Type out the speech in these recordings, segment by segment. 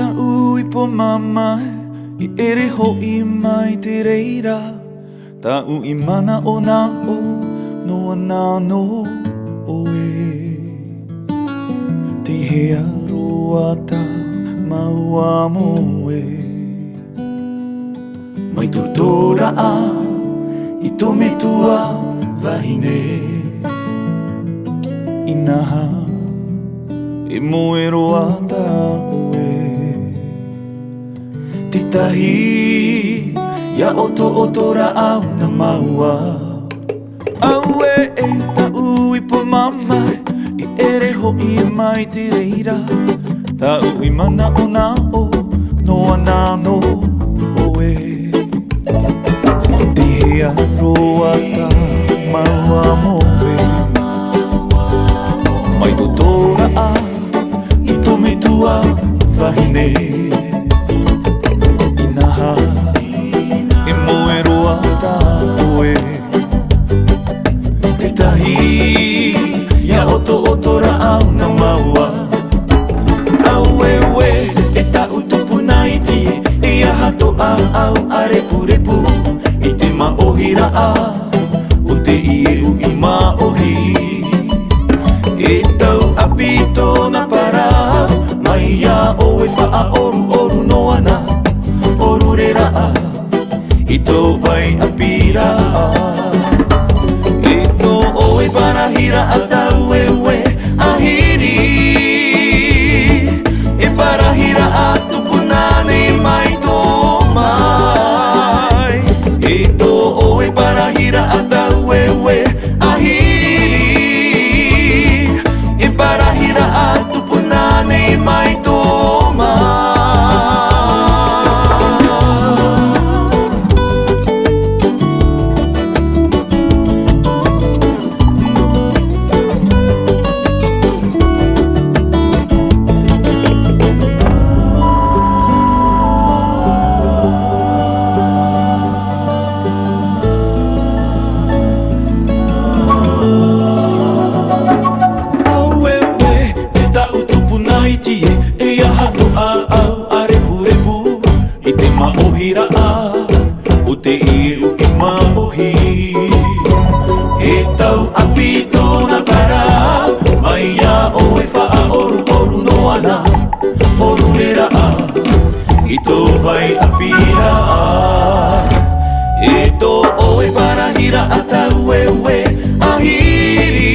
tā'u I po mamae I ere ho'i mai te reira Tā'u I māna'ona'o Noa nāno oe Te hea roa tā maua moe Mai tutora a I tome tua wahine I naha E moe roa tā oe Te tahi Ia otora au na maua Au e tā'u I po mamae I ere ho'i mai te reira Tā'u I māna'ona'o Noa nāno oe Te hea roa tā maua moe Mai tutora a I tome tua wahine I naha E moe roa tā oe Te tahi Ia otora au na maua Au we E tā'u tupuna I tie E aha to'a au a repu I te maohira a O te ieu I maohi E tau apito na para Mai ia o e wha oru noana Orureraa I tō vai apira E tō o e parahira a tau e we ahiri E parahira a tupunane mai tō mai E tō o e parahira a tau e we ahiri E parahira a tupunane mai tō mai O te iu I maohi E tau apito na para Mai ia o e wha oru noana Orureraa I tō vai apira E tō o e parahira a tau e we ahiri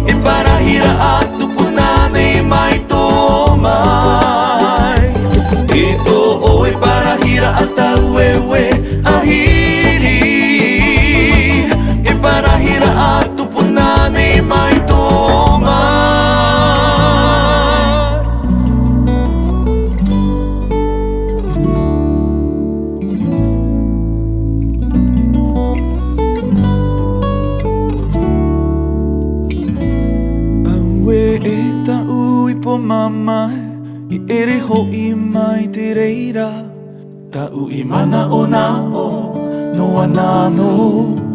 E parahira a tupunane mai tō mai E tō o e parahira a tau e we ahiri E parahira a tupunane mai tō mai Aue e tā'u I po mamae I ere ho'i mai te reira Tā'u I māna'ona'o Noa nāno